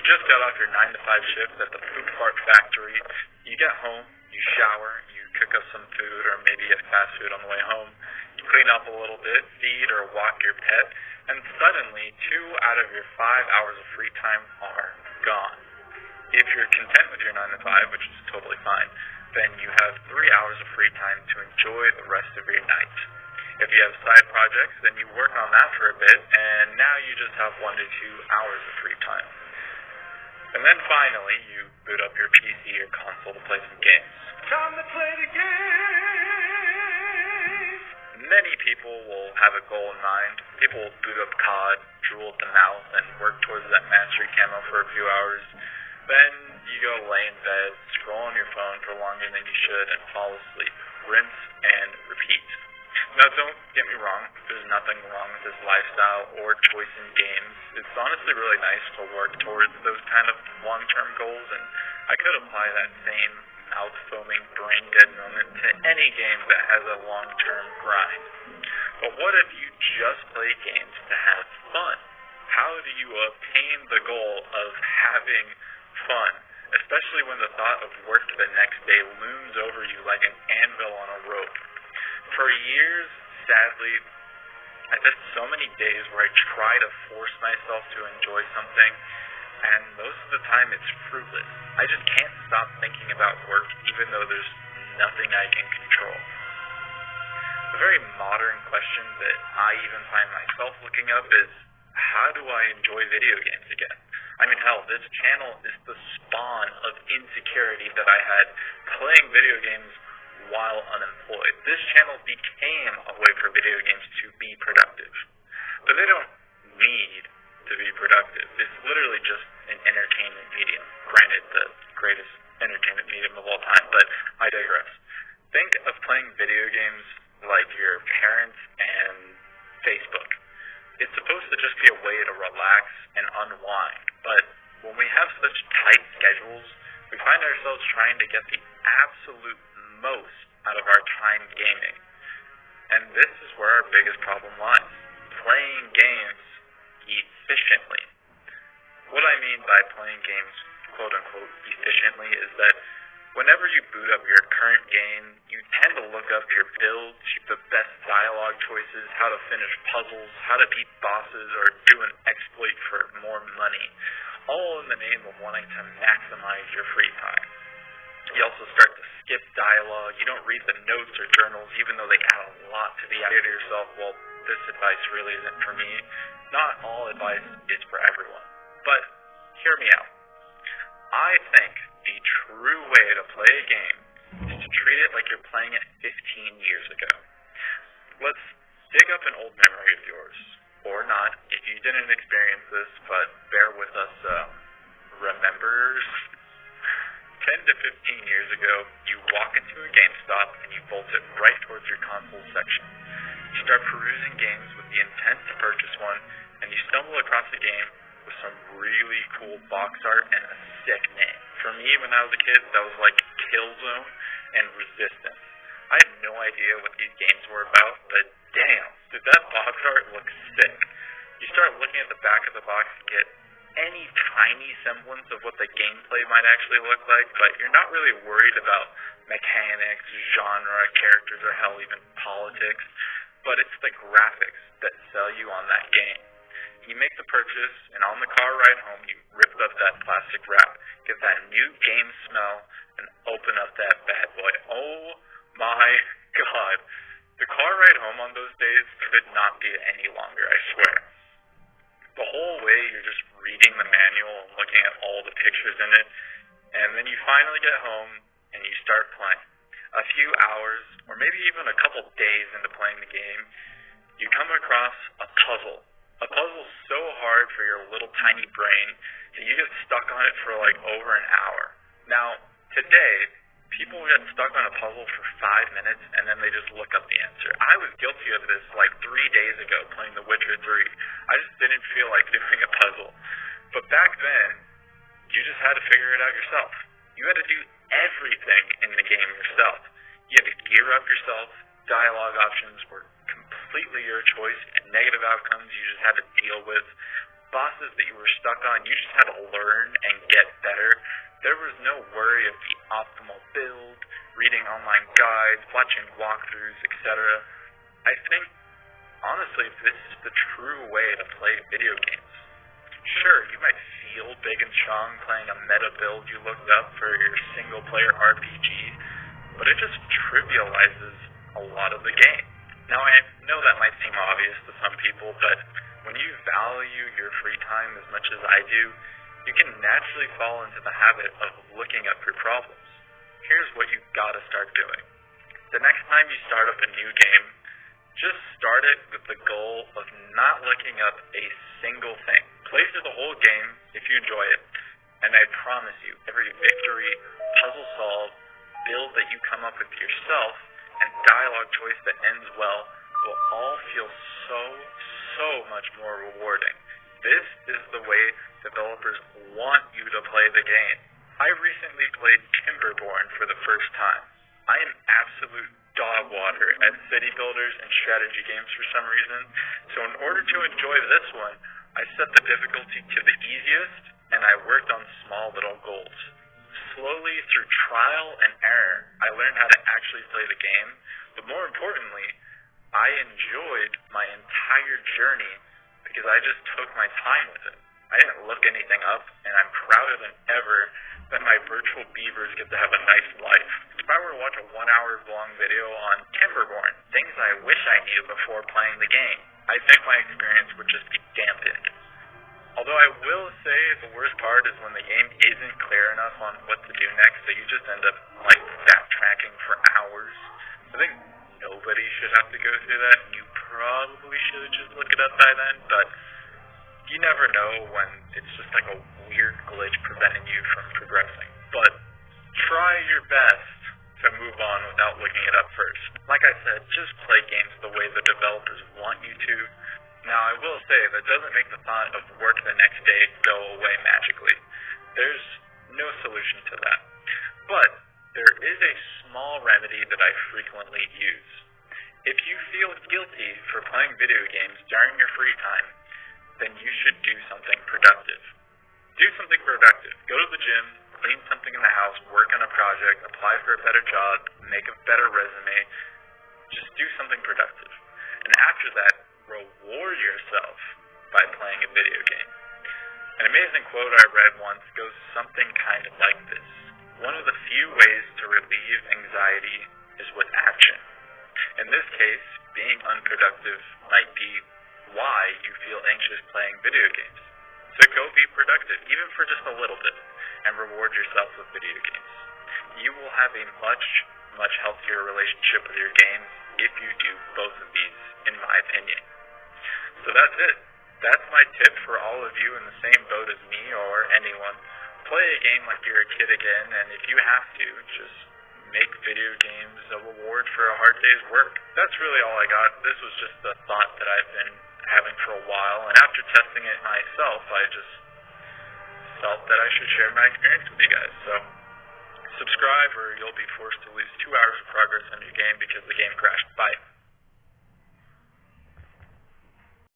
You just got off your 9 to 5 shift at the poop fart factory. You get home, you shower, you cook up some food or maybe get fast food on the way home. You clean up a little bit, feed or walk your pet, and suddenly 2 out of your 5 hours of free time are gone. If you're content with your 9 to 5, which is totally fine, then you have 3 hours of free time to enjoy the rest of your night. If you have side projects, then you work on that for a bit, and now you just have 1 to 2 hours of free time. And then finally, you boot up your PC or console to play some games. Time to play the game! Many people will have a goal in mind. People will boot up COD, drool at the mouth, and work towards that mastery camo for a few hours. Then you go lay in bed, scroll on your phone for longer than you should, and fall asleep. Rinse and repeat. Now, don't get me wrong. There's nothing wrong with this lifestyle or choice in games. It's honestly really nice to work towards those kind of long-term goals, and I could apply that same mouth-foaming, brain-dead moment to any game that has a long-term grind. But what if you just play games to have fun? How do you obtain the goal of having fun, especially when the thought of work the next day looms over you like an anvil on a rope? For years, sadly, I've had so many days where I try to force myself to enjoy something, and most of the time it's fruitless. I just can't stop thinking about work even though there's nothing I can control. The very modern question that I even find myself looking up is, how do I enjoy video games again? I mean, hell, this channel is the spawn of insecurity that I had playing video games while unemployed. This channel became a way for video games to be productive. But they don't need to be productive. It's literally just an entertainment medium. Granted, the greatest entertainment medium of all time, but I digress. Think of playing video games like your parents and Facebook. It's supposed to just be a way to relax and unwind, but when we have such tight schedules, we find ourselves trying to get the absolute most out of our time gaming. And this is where our biggest problem lies. Playing games efficiently. What I mean by playing games quote-unquote efficiently is that whenever you boot up your current game, you tend to look up your builds, the best dialogue choices, how to finish puzzles, how to beat bosses, or do an exploit for more money, all in the name of wanting to maximize your free time. You also start to skip dialogue. You don't read the notes or journals, even though they add a lot to the idea to yourself, well, this advice really isn't for me. Not all advice is for everyone. But hear me out. I think the true way to play a game is to treat it like you're playing it 15 years ago. Let's dig up an old memory of yours, or not, if you didn't experience this, but bear with us, remember 10 to 15 years ago, you walk into a GameStop and you bolt it right towards your console section. You start perusing games with the intent to purchase one, and you stumble across a game with some really cool box art and a sick name. For me, when I was a kid, that was like Killzone and Resistance. I had no idea what these games were about, but damn, did that box art look sick. You start looking at the back of the box to get any tiny semblance of what the gameplay might actually look like, but you're not really worried about mechanics, genre, characters, or hell, even politics, but it's the graphics that sell you on that game. You make the purchase, and on the car ride home, you rip up that plastic wrap, get that new game smell, and open up that bad boy. Oh my god. The car ride home on those days could not be any longer, I swear. The whole way you're just reading the manual and looking at all the pictures in it, and then you finally get home and you start playing. A few hours, or maybe even a couple days into playing the game, you come across a puzzle. A puzzle so hard for your little tiny brain that you get stuck on it for like over an hour. Now, today, people get stuck on a puzzle for 5 minutes and then they just look up the answer. I was guilty of this like 3 days ago playing The Witcher 3. I just didn't feel like doing a puzzle. But back then, you just had to figure it out yourself. You had to do everything in the game yourself. You had to gear up yourself. Dialogue options were completely your choice, and negative outcomes you just had to deal with. bosses that you were stuck on, you just had to learn and get better. There was no worry of the optimal build, reading online guides, watching walkthroughs, etc. I think, honestly, this is the true way to play video games. Sure, you might feel big and strong playing a meta build you looked up for your single-player RPG, but it just trivializes a lot of the game. Now, I know that might seem obvious to some people, but when you value your free time as much as I do, you can naturally fall into the habit of looking up your problems. Here's what you've got to start doing. The next time you start up a new game, just start it with the goal of not looking up a single thing. Play through the whole game if you enjoy it, and I promise you, every victory, puzzle solve, build that you come up with yourself, and dialogue choice that ends well will all feel so much more rewarding. This is the way developers want you to play the game. I recently played Timberborn for the first time. I am absolute dog water at city builders and strategy games for some reason, so in order to enjoy this one, I set the difficulty to the easiest, and I worked on small little goals. Slowly, through trial and error, I learned how to actually play the game, but more importantly, I enjoyed my entire journey because I just took my time with it. I didn't look anything up, and I'm prouder than ever that my virtual beavers get to have a nice life. If I were to watch a 1 hour long video on Timberborn, things I wish I knew before playing the game, I think my experience would just be dampened. Although I will say the worst part is when the game isn't clear enough on what to do next, so you just end up backtracking for hours. I think nobody should have to go through that. You probably should have just looked it up by then, but you never know when it's just like a weird glitch preventing you from progressing. But try your best to move on without looking it up first. Like I said, just play games the way the developers want you to. Now, I will say that doesn't make the thought of work the next day go away magically. There's no solution to that. But there is a small remedy that I frequently use. If you feel guilty for playing video games during your free time, then you should do something productive. Do something productive. Go to the gym, clean something in the house, work on a project, apply for a better job, make a better resume. Just do something productive. And after that, reward yourself by playing a video game. An amazing quote I read once goes something kind of like this. One of the few ways to relieve anxiety is with action. In this case, being unproductive might be why you feel anxious playing video games. So go be productive, even for just a little bit, and reward yourself with video games. You will have a much healthier relationship with your games if you do both of these, in my opinion. So that's it. That's my tip for all of you in the same boat as me or anyone. Play a game like you're a kid again, and if you have to, just make video games a reward for a hard day's work. That's really all I got. This was just a thought that I've been having for a while, and after testing it myself, I just felt that I should share my experience with you guys. So subscribe or you'll be forced to lose 2 hours of progress on your game because the game crashed. Bye.